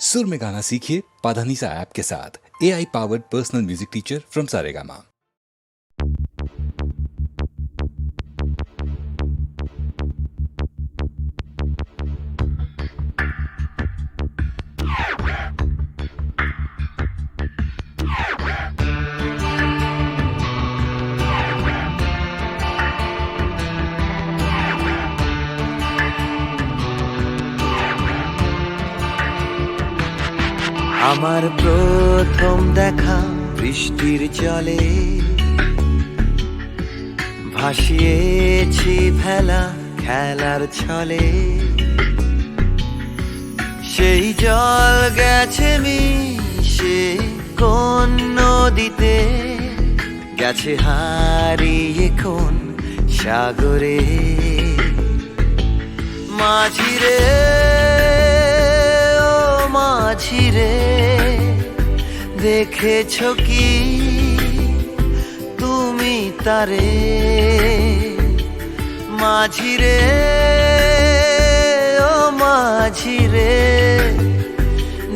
सुर में गाना सीखिए पाधानीसा ऐप के साथ। AI powered personal music teacher from Saregama. আমার প্রথম দেখা বৃষ্টির জলে ভাসিয়েছি ভেলা খেলার ছলে, সেই জল গেছে মিশে কোন নদীতে, গেছে হারিয়ে কোন সাগরে। মাঝিরে ও মাঝিরে, দেখেছ কি তুমি তারে? মাঝিরে ও মাঝিরে,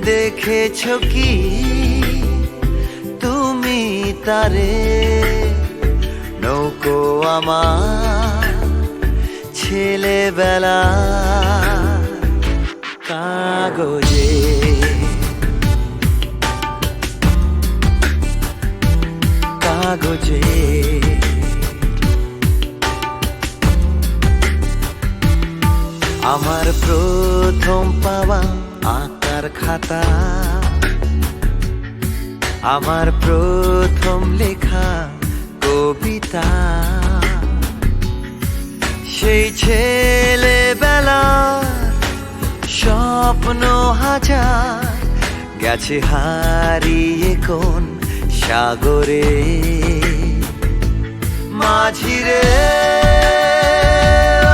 দেখেছ কি তুমি তারে? নৌকো আমার ছেলেবেলা কাগজে, কাগজে। আমার প্রথম পাওয়া আঁকার খাতা, আমার প্রথম লেখা কবিতা, সেই ছেলেবেলা স্বপ্ন হাজার, গেছে হারিয়ে কোন সাগরে। মাঝিরে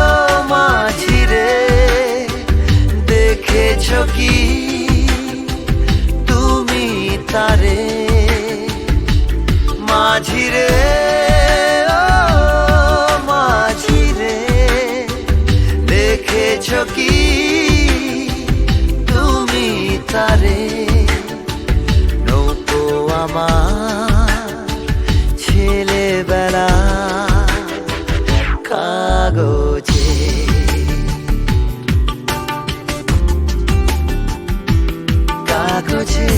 ও মাঝিরে, দেখেছ কি তুমি তারে? মাঝিরে ও মাঝিরে, দেখেছ কি তুমি তারে? নৌকো আমার ছেলেবেলা কাগজে, কাগজে।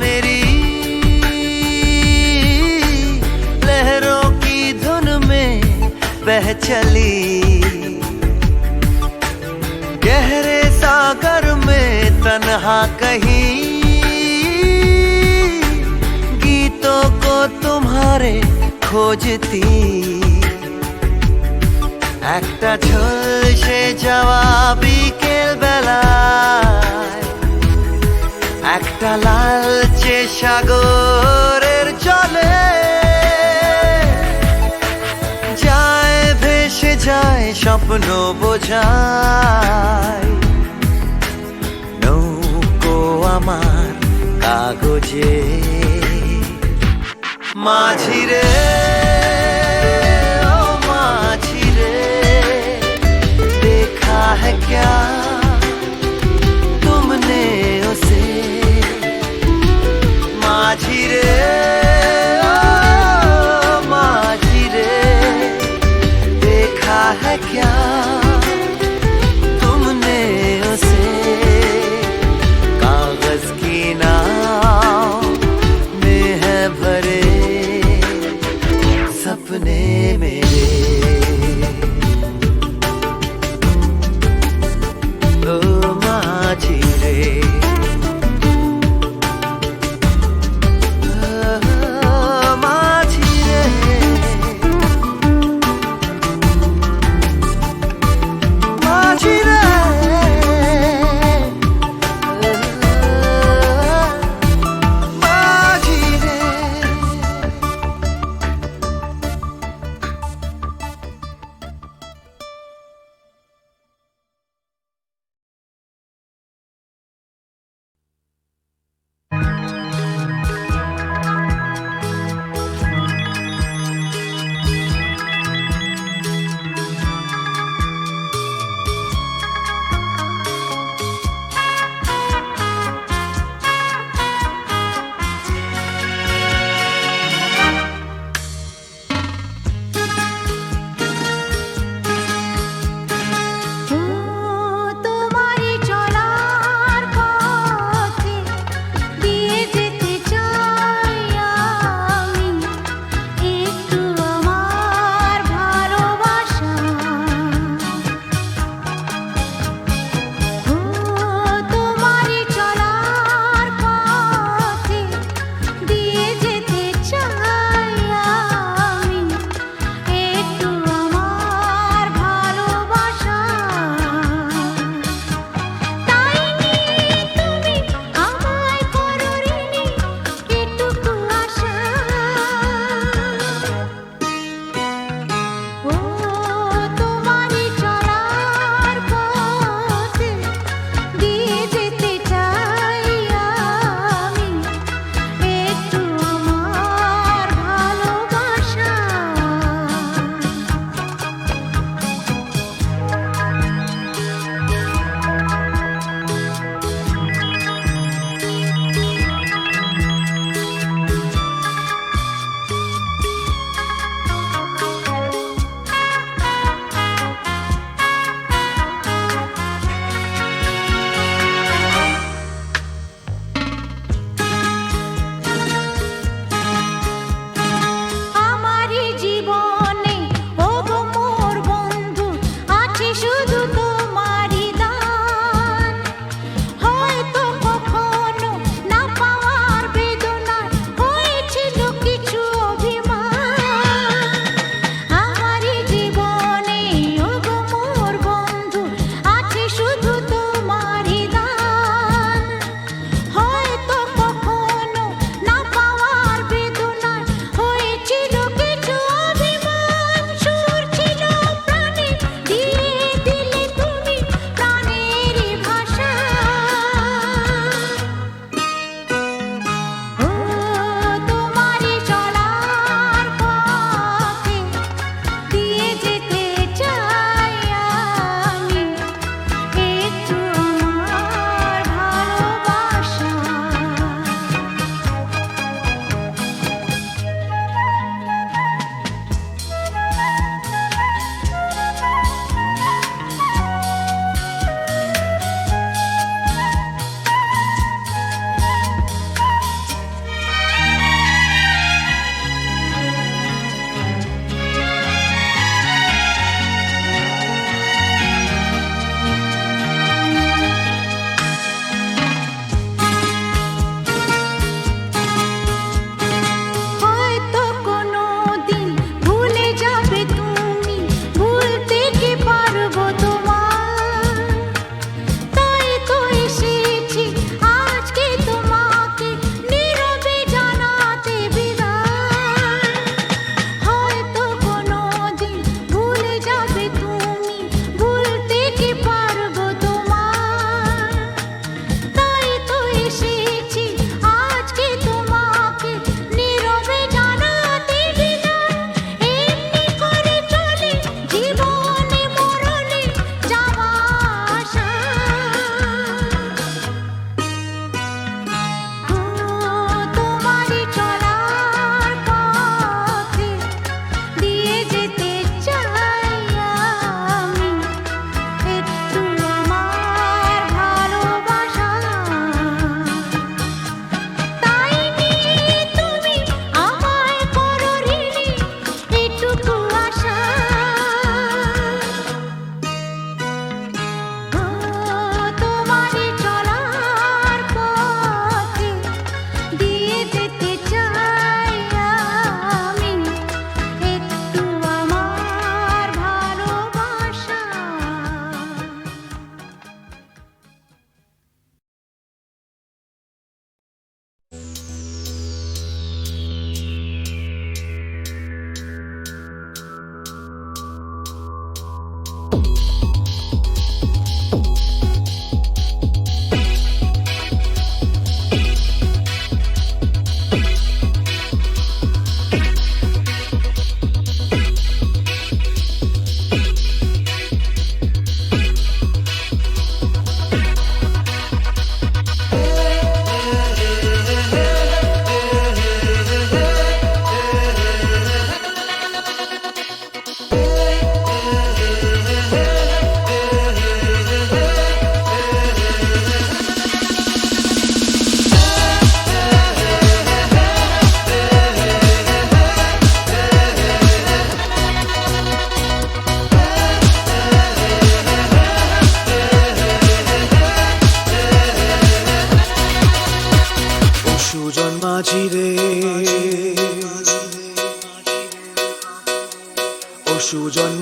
मेरी लहरों की धुन में बह चली, गहरे सागर में तन्हा कहीं, गीतों को तुम्हारे खोजती। একটা ঝলসে যাওয়া বিকেল বেলায়, একটা লালচে সাগরের জলে, যায় ভেসে যায় স্বপ্ন বোঝায়। নৌকো আমার কাগজে। মাঝিরে ও মাঝিরে, देखा है क्या तुमने उसे? মাঝিরে ও মাঝিরে, देखा है क्या तुमने उसे? कागज की नाव में है भरे सपने मेरे।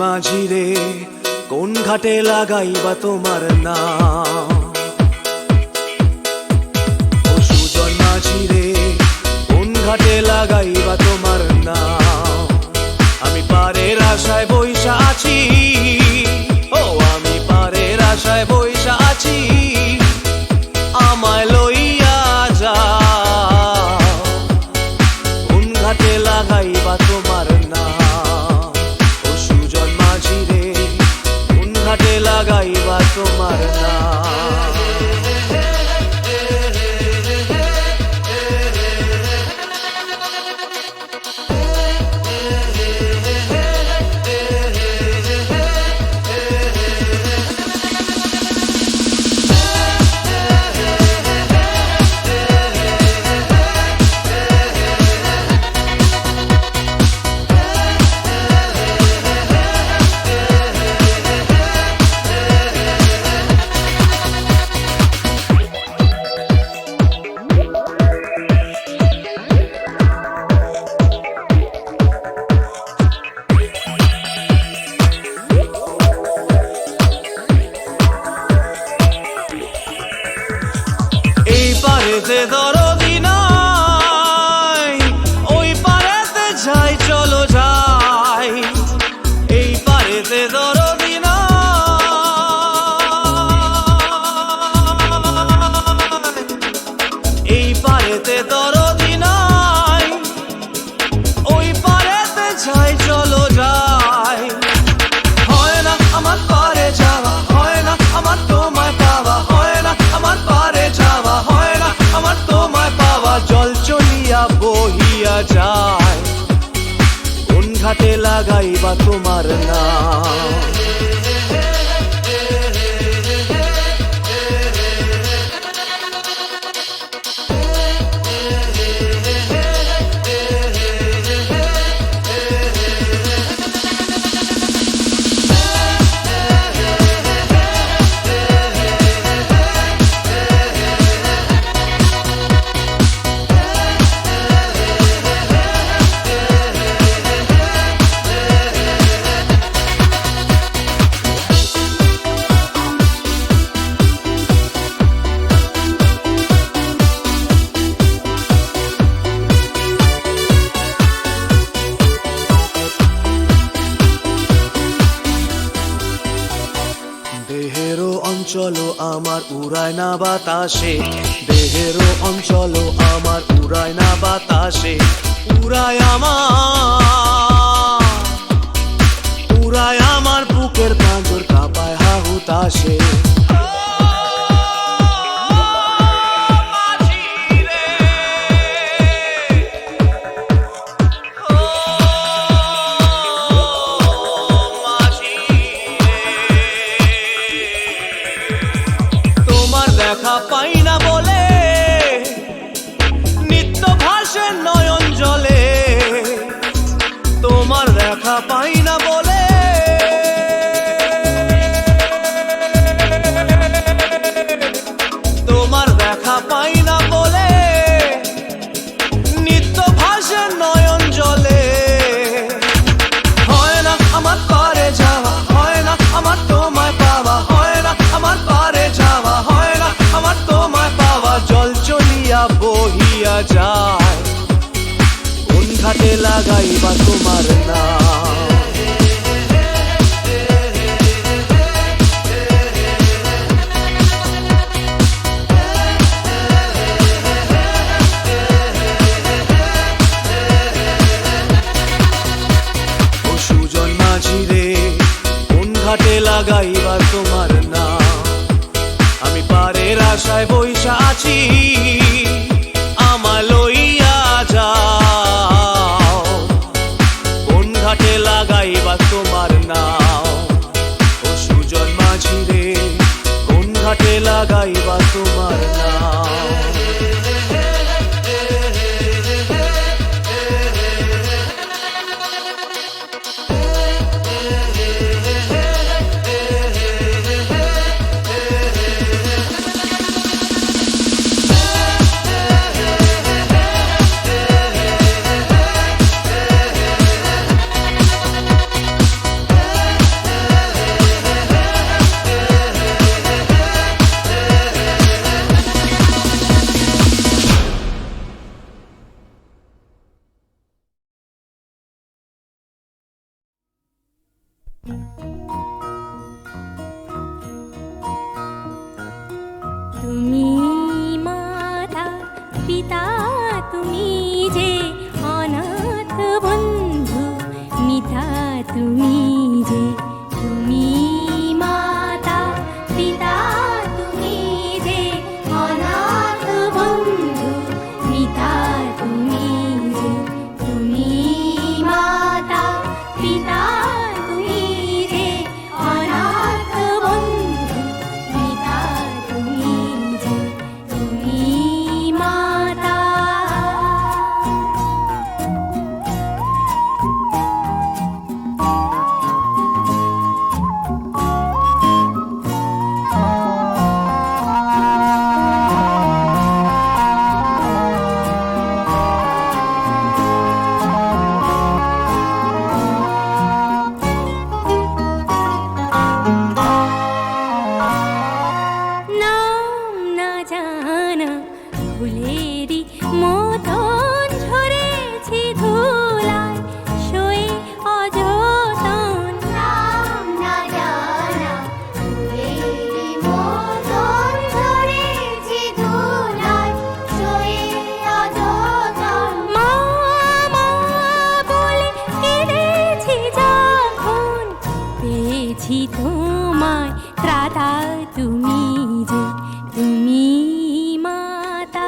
মাঝি রে কোন ঘাটে লাগাইবা তোমার নাম ও সুজন মাঝি রে কোন ঘাটে লাগাইবা তোমার নাম আমি পারের আশায় বইসা আছি ও আমি পারের আশায় বইসা আছি আমায় লইয়া যাও কোন ঘাটে লাগাইবা তোমার নাম ও সুজন মাঝি রে কোন ঘাটে লাগাইবা তোমার নাম পারেতে দরদি নাই ওই পারেতে যাই চলো যাই এই পারেতে দরদি নাই এই পারেতে দরদি নাই ওই পারেতে যাই চলো যাই হয় না আমার পারে যাওয়া হয় না আমার তোমায় পাওয়া হয় না আমার পারে যাওয়া হয় না আমার তোমায় পাওয়া জল চলিয়া বহিয়া যায় কোন ঘাটে লাগাইবা তোমার নাম দেহেরও অঞ্চল আমার উড়ায় না বাতাসে দেহেরও অঞ্চল আমার উড়ায় না বাতাসে উড়ায় আমার বুকের পাঁজর কাঁপায় হাহুতাসে দেখা পাই না বলে নিত্য ভাসে নয়ন জলে তোমার দেখা পাই না বলে তোমার দেখা পাই না বলে নিত্য ভাসে নয়ন জলে হয় না আমার পারে যাওয়া হয় না আমার তোমায় পাওয়া হয় না আমার পারে যাওয়া হয় না আমার তোমায় পাওয়া জল চলিয়া বহিয়া যায় কোন ঘাটে লাগাইবা তোমার নাম ও সুজন মাঝি রে কোন ঘাটে লাগাইবা তোমার নাম আমি পারের আশায় বইসা আছি আমায় লইয়া যাও কোন ঘাটে লাগাইবা তোমার নাম ও সুজন মাঝি রে কোন ঘাটে লাগাইবা তোমার নাম তুমি মাতা পিতা তুমি যে অনাথ বন্ধু মিতা তুমি যে তুমি মাতা পিতা তুমি যে অনাথ বন্ধু মিতা তুমি যে তুমি মাতা পিতা তুমি যে অনাথ বন্ধু পিতা তুমি যে তুমি মাতা। নাম না জানা ফুলেরই মতন ঝরেছি ধুলায় শোয়ে অযতন। নাম না জানা ফুলেরই মতন ঝরেছি ধুলায় শোয়ে অযতন। মা মা বলে কেঁদেছি যখন পেয়েছি তোমায় ত্রাতা তুমি যে তুমি মাতা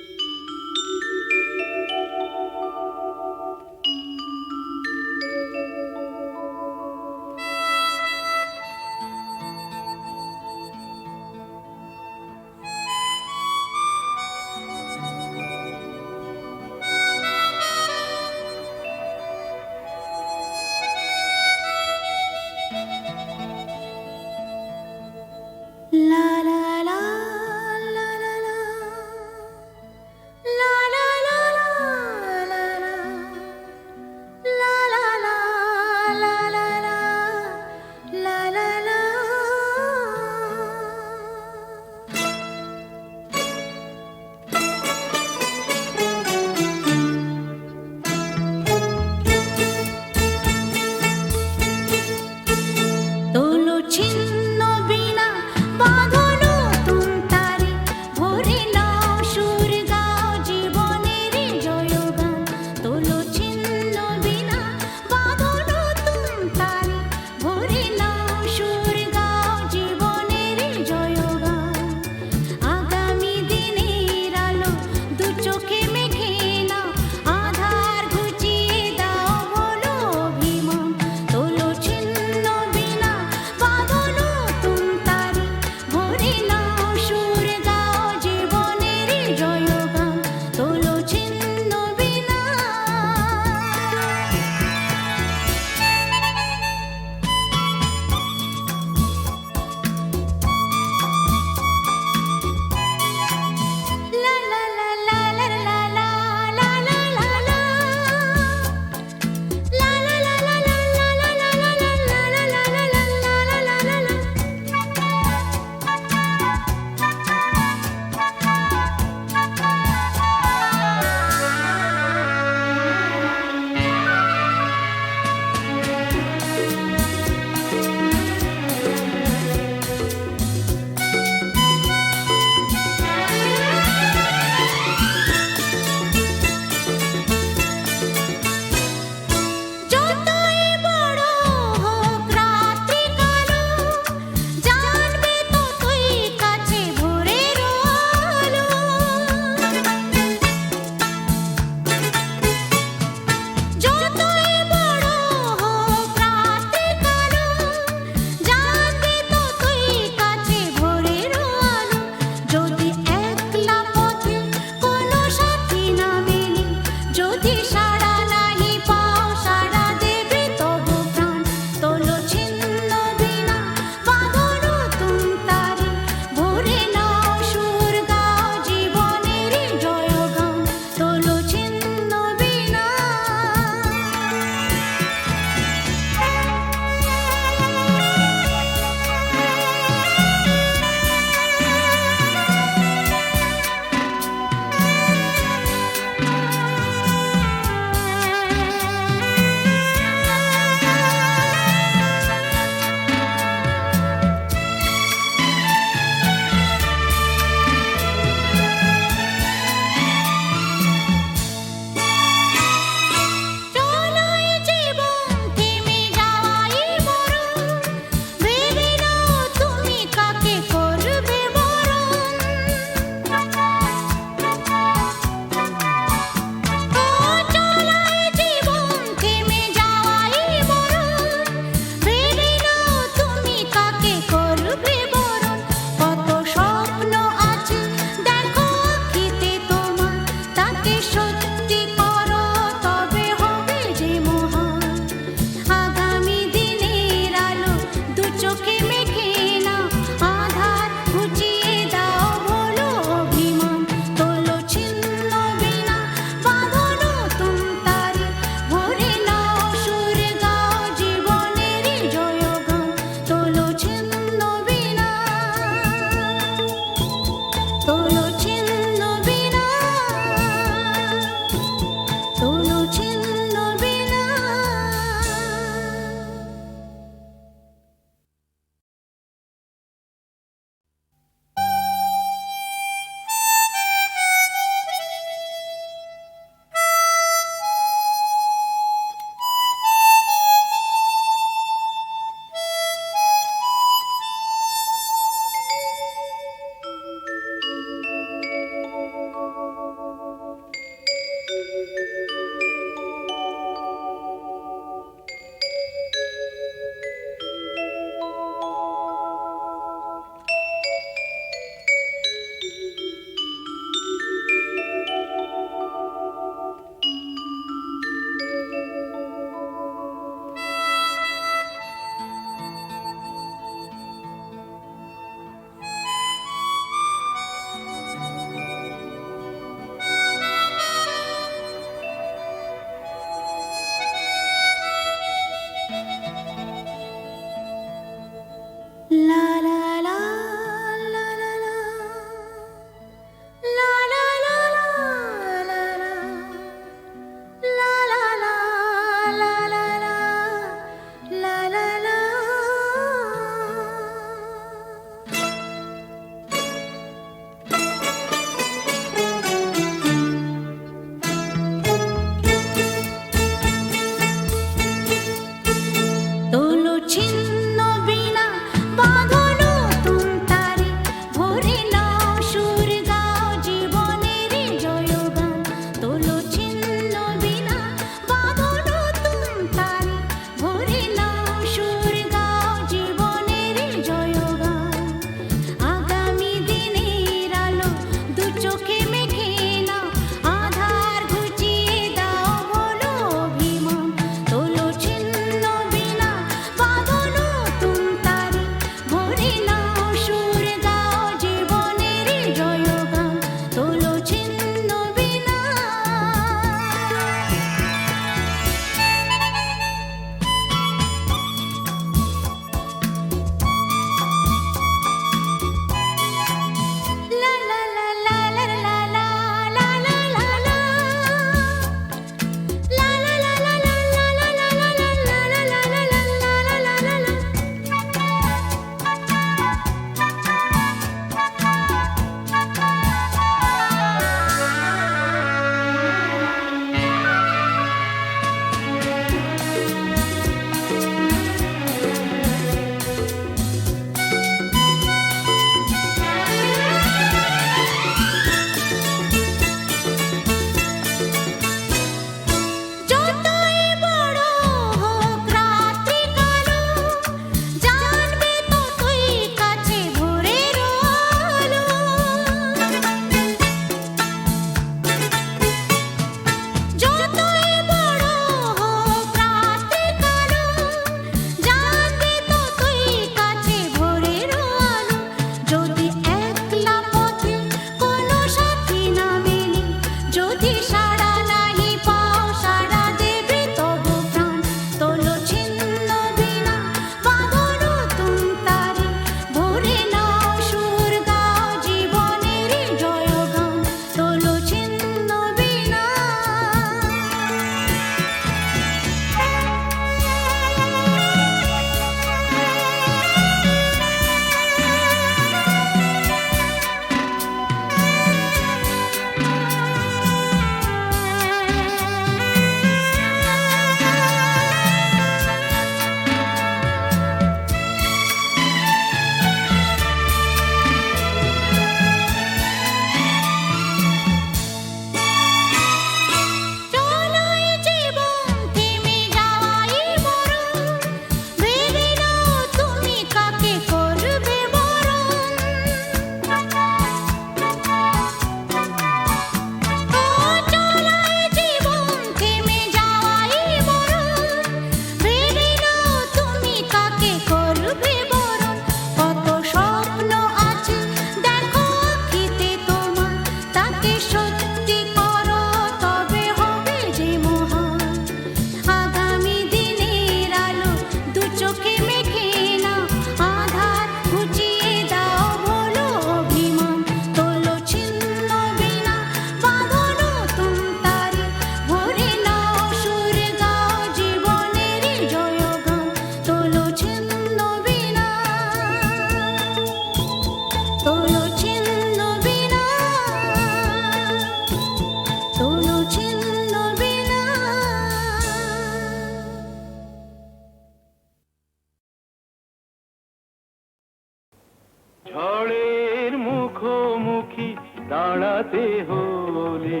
ঝড়ের মুখোমুখি দাঁড়াতে হলে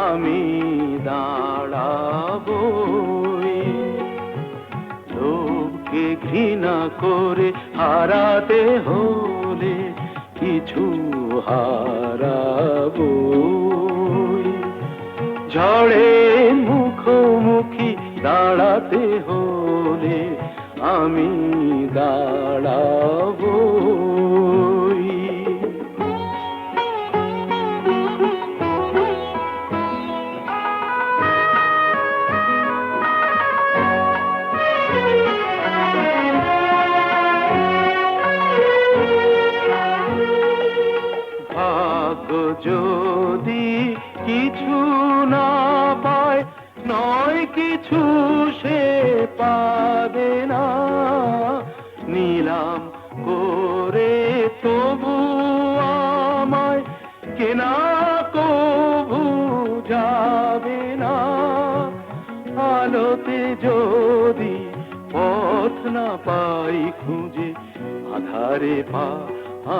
আমি দাঁড়াবই, লোককে ঘৃণা করে হারাতে হলে কিছু হারাবই। ঝড়ের মুখোমুখি দাঁড়াতে হলে আমি দাঁড়াবই। ভাগ্য যদি কিছু না পায়, নয় কিছু সে পাবে না, নিলাম করে তবু আমায় কেনা কবু যাবে না। আলোতে যদি পথ না পাই খুঁজে, আধারে পা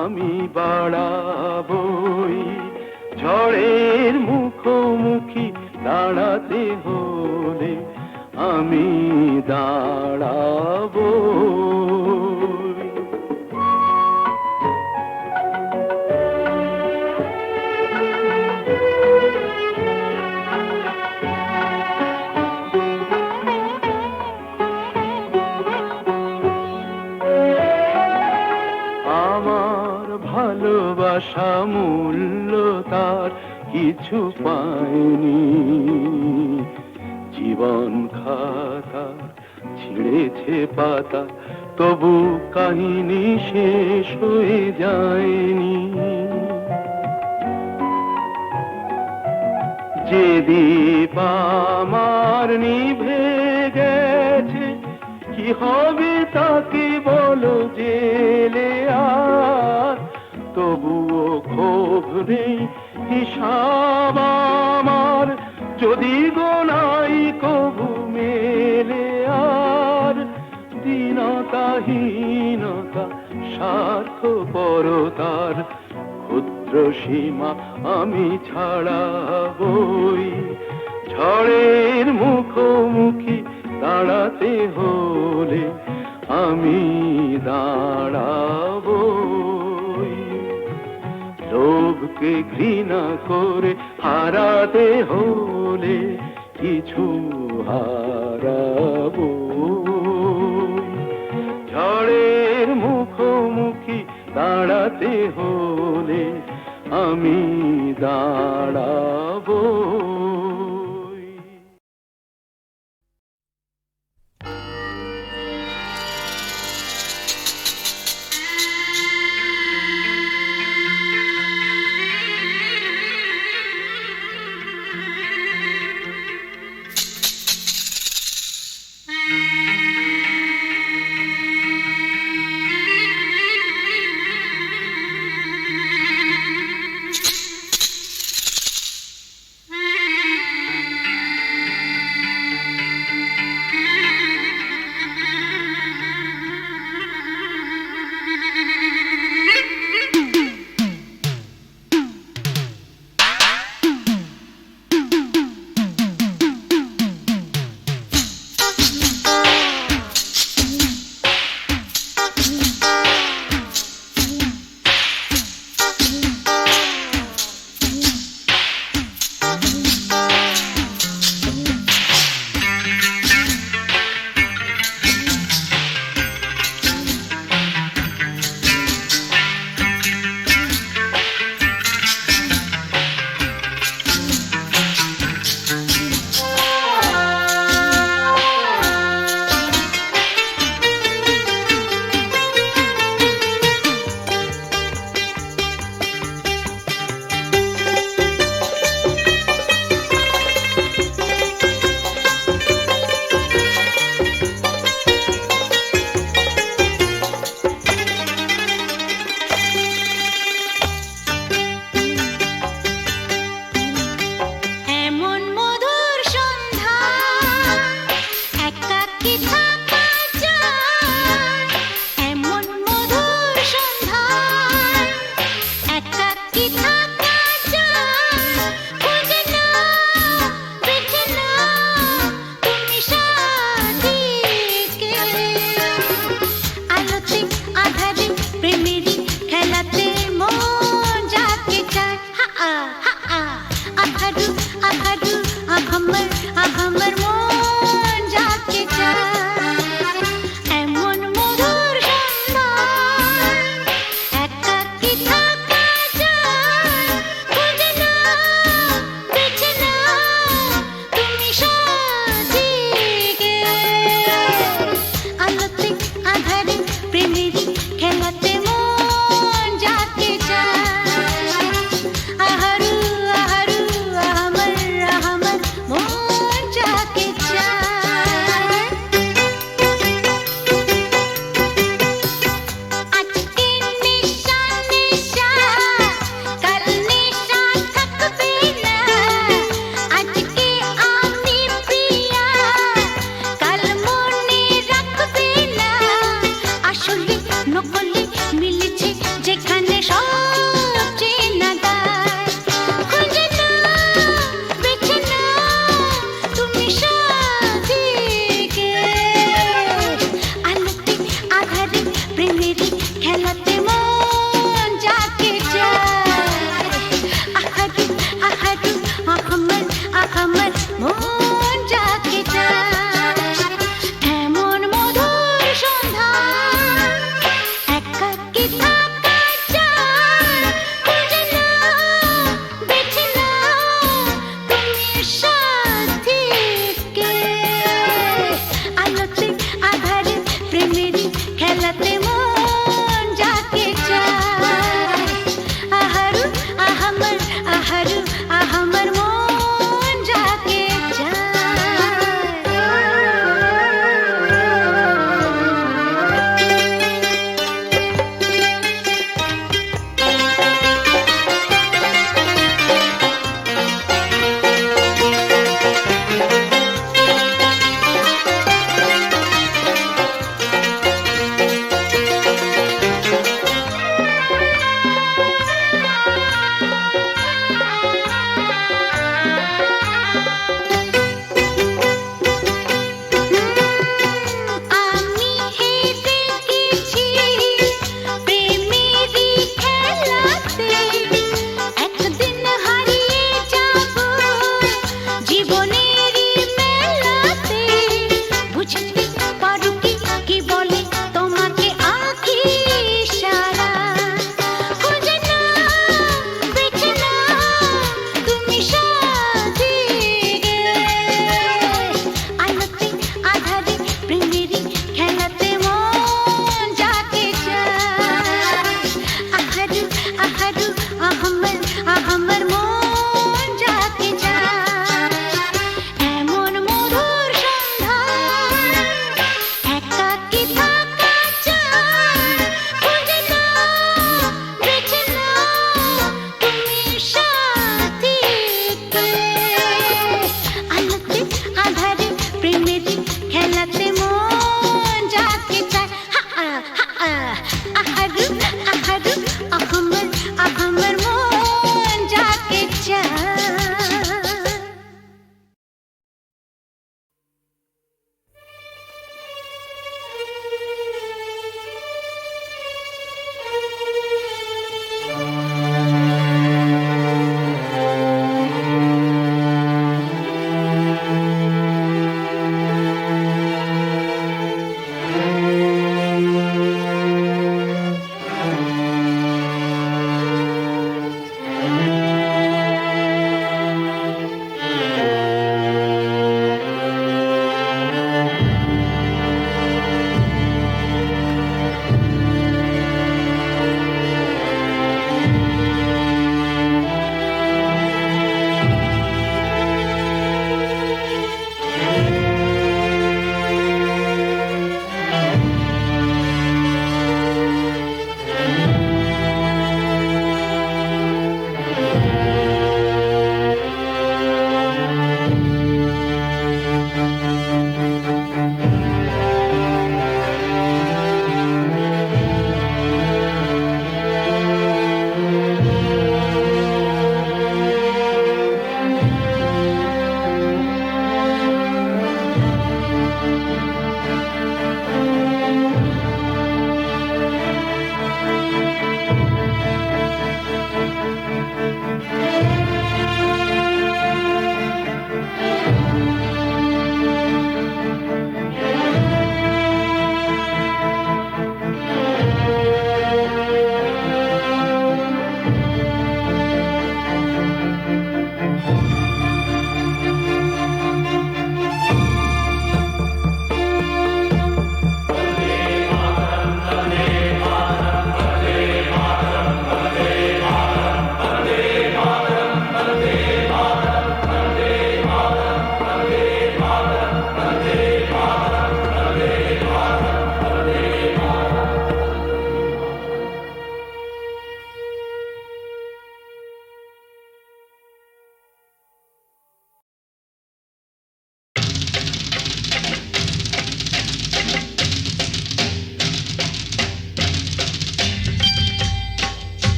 আমি বাড়াবই। ঝড়ের মুখোমুখি দাঁড়াতে হলে আমি দাঁড়াবই। আমার ভালোবাসা মূল্য তার কিছু পায়নি, জীবন খাতা ছিঁড়েছে পাতা, তবু কাহিনী শেষ হয়ে যায়নি। যে দীপ আমার নিভে গেছে, কি হবে তাকে বলো জেলে আর, তবুও ক্ষোভ নেই হিসাব আমার, যদি গোনাই কবু মেলে আর। দীনতাহীনতা স্বার্থপরতার ক্ষুদ্র সীমা আমি ছাড়াবই। ঝড়ের মুখোমুখি দাঁড়াতে হলে আমি দাঁড়াবই, লোভকে ঘৃণা করে হারাতে হলে কিছু হারাবই। ঝড়ের মুখোমুখি দাঁড়াতে হলে আমি দাঁড়াবই।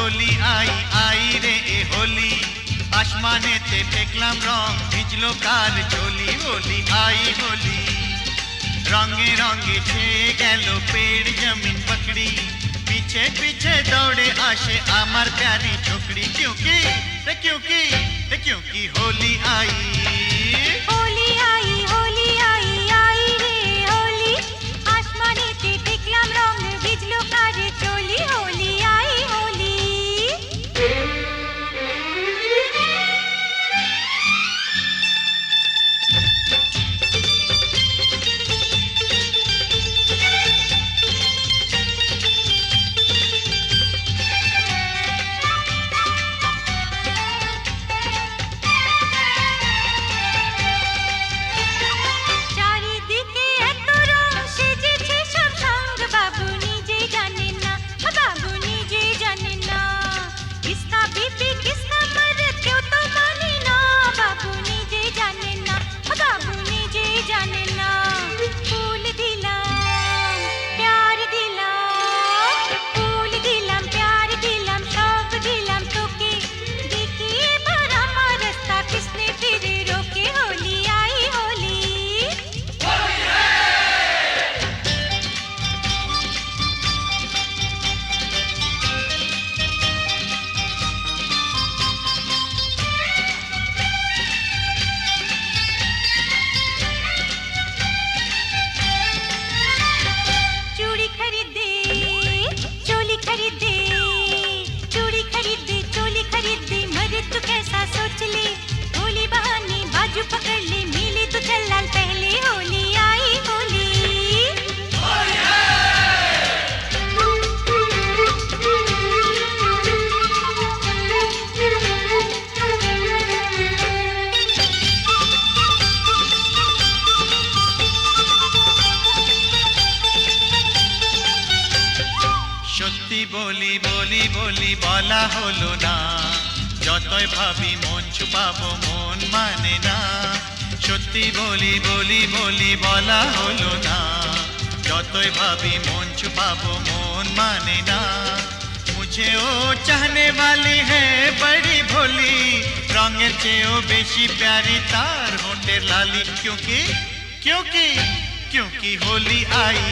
হোলি আই আই রে এ হোলি, আসমানেতে ফেকলাম রং, ভিজলো কাল চলি। হোলি আই হোলি, রঙে রঙে ছেয়ে গেল পেड़ जमीन पकड़ी, पीछे पीछे दौड़े आशे আমার प्यारी छोकरी। क्योंकि क्योंकि होली आई। হোলি আই আই রে হোলি, আসমানেতে দেখলাম রং, ভিজলো কারে চলি। হোলি আই হোলি। চারিদিকে এত রং সেজেছে সব সঙ্গ, বাবু নিজে জানেন না, বাবু নিজে জানেন না। কিসকা বিপি কিসকা মরদ কেউ তো মানে না, বাবু নিজে জানেন না, বাবু নিজে জানেন না। ফুল দিলাম প্যার দিলাম, ফুল দিলাম প্যার দিলাম, সব দিলাম তোকে। দেখি এবার আমার রাস্তা কিসনে ফিরে রোকে। হোলি আই হোলি। चूड़ी खरीदे चोली खरीदे, चूड़ी खरीदे चोली खरीदे, मरे तू कैसा सोच ले। होली बहाने बाजू पकड़ ले, मिले तो चल लाल पहले। होली आई होली। সত্যি বলি বলি বলি বলা হলো না, যতই ভাবি মন ছুপাবো মন মানে না। সত্যি বলি বলি বলি বলা হলো না, যতই ভাবি মন ছুপাবো মন মানে না। মুঝে ও চাহনে वाली है बड़ी भोली, রঙের চেয়েও বেশি প্যারি তার হোঁটের লালি। क्योंकि क्योंकि क्योंकि होली आई।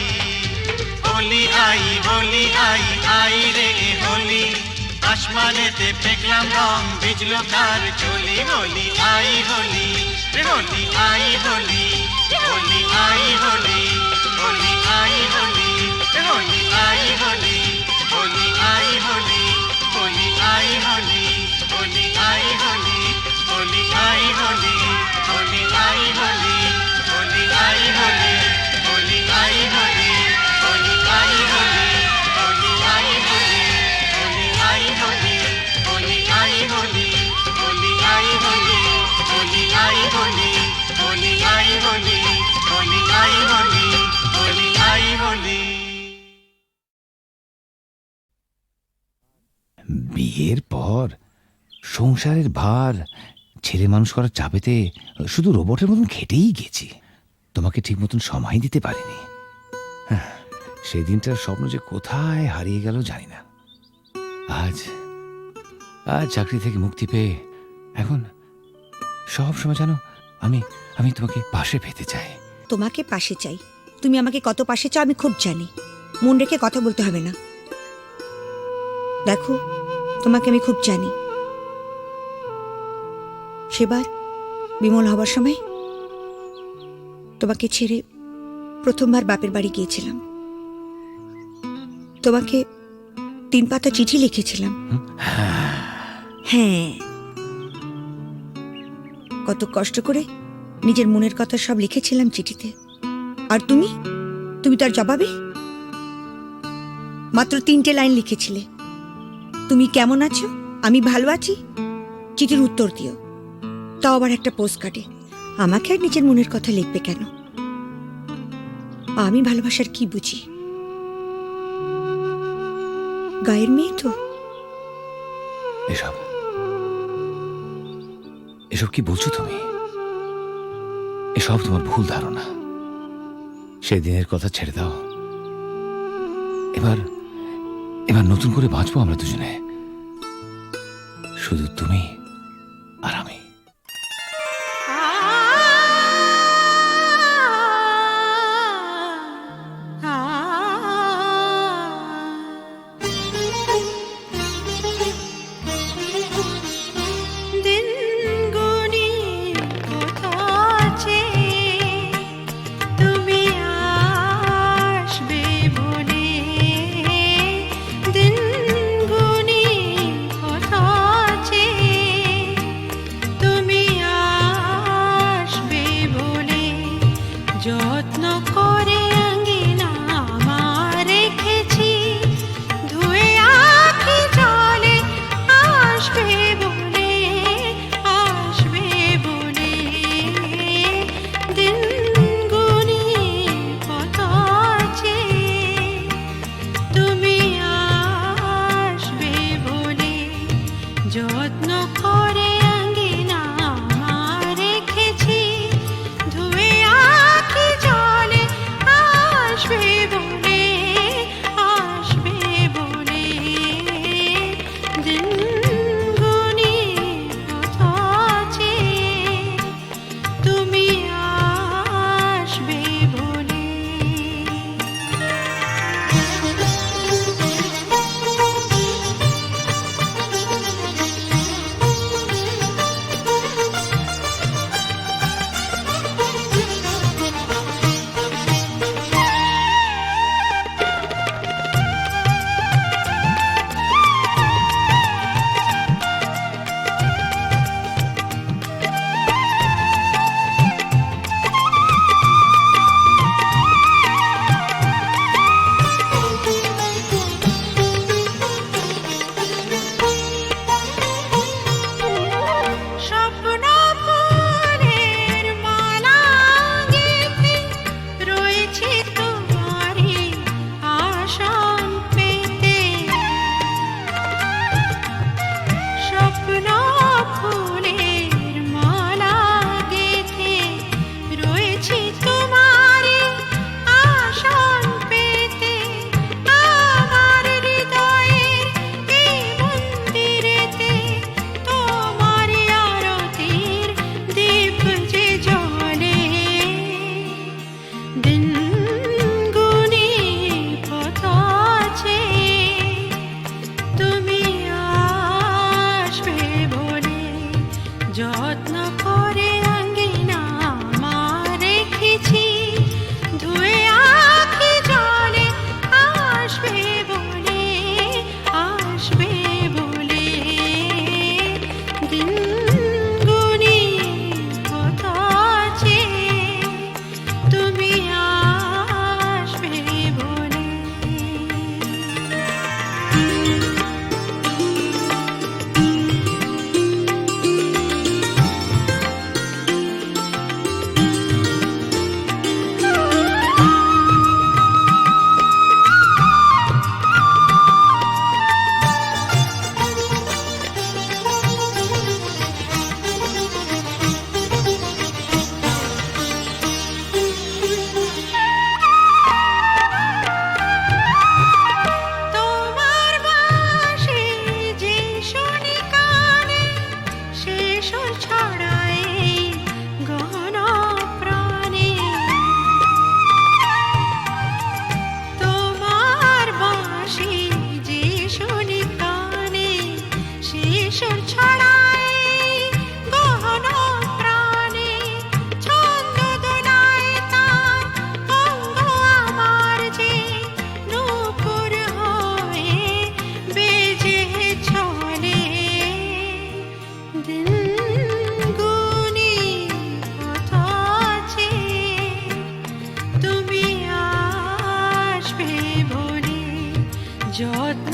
होली आई आई रे ए होली, আসমানেতে ফেকলাম রং, ভিজলো কার চলি। হোলি আই হোলি রে হোলি আই হোলি, হোলি আই হোলি, হোলি আই হোলি রে হোলি আই হোলি, হোলি আই হোলি, হোলি আই হোলি, হোলি আই হোলি, হোলি আই হোলি, হোলি আই হোলি, হোলি আই হোলি, হোলি আই হোলি, হোলি আই হোলি, হোলি আই হোলি, হোলি আই হোলি, হোলি আই হোলি, হোলি আই হোলি, হোলি আই হোলি, হোলি আই হোলি, হোলি আই হোলি, হোলি আই হোলি। বিয়ের পর সংসারের ভার ছেলে মানুষ করার চাপেতে শুধু রোবটের মতন খেটেই গেছি, তোমাকে ঠিক মতন সময় দিতে পারিনি। সেই দিনটার স্বপ্ন যে কোথায় হারিয়ে গেল জানি না। আজ আজ চাকরি থেকে মুক্তি পেয়ে এখন সব সময় জানো আমি আমি তোমাকে পাশে পেতে চাই। তোমাকে পাশে চাই, তুমি আমাকে কত পাশে চাও আমি খুব জানি। মন রেখে কথা বলতে হবে না। দেখো, তোমাকে আমি খুব জানি। সেবার বিমল হবার সময় তোমাকে ছেড়ে প্রথমবার বাপের বাড়ি গিয়েছিলাম। তোমাকে 3 পাতা চিঠি লিখেছিলাম। হ্যাঁ, কত কষ্ট করে নিজের মনের কথা সব লিখেছিলাম চিঠিতে। আর তুমি তার জবাবে মাত্র 3টে লাইন লিখেছিলে, তুমি কেমন আছো, আমি ভালো আছি, চিঠির উত্তর দিও। তাও আবার একটা পোস্ট কার্ডে। আমাকে আর নিজের মনের কথা লিখবে কেন? আমি ভালোবাসার কি বুঝি? গায়ের মেয়ে তো। এসব এসব কি বলছো তুমি? এসব তোমার ভুল ধারণা। সেদিনের কথা ছেড়ে দাও। এবার নতুন করে বাঁচবো আমরা দুজনে। শুধু তুমি আর আমি। দিন গুনি কোথাছে তুমি আসবে বলে, দিন গুনি কোথাছে তুমি আসবে বলে, যত্ন করে আঙ্গিনা আমার রেখেছি ধুয়ে আখি জলে, আসবে বলে, আসবে বলে, দিন গুনি কত আছে তুমি আসবে বলে, যত্ন করে আঙ্গিনা আমার রেখেছি ধুয়ে আখি জলে, আসবে বলে, আসবে বলে, দিন গুনি কত আছে তুমি আসবে বলে। স্বপ্ন ফুলের মালা গেঁথে রয়েছে তোমারই আসন পেতে, স্বপ্ন ফুলের মালা গেঁথে রয়েছে তোমারই আসন পেতে, আমার হৃদয়ের এই মন্দিরেতে তোমারই আরতির দীপ যে জ্বলে, দিন গুনি কত আছে তুমি আসবে বলে, যত্ন করে আঙ্গিনা আমার রেখেছি ধুয়ে আখি জলে, আসবে বলে, আসবে বলে, দিন গুনি কত আছে তুমি আসবে বলে। তোমার বাঁশি যে শুনি কানে, সে সুর ছড়ায় গহন প্রাণে, তোমার বাঁশি যে শুনি কানে, সে সুর ছড়ায় গহন প্রাণে, ছন্দ দোলায় তার অঙ্গ আমার যে নূপুর হয়ে বেজে চলে, দিন গুনি কত আছে তুমি আসবে বলে, যত্ন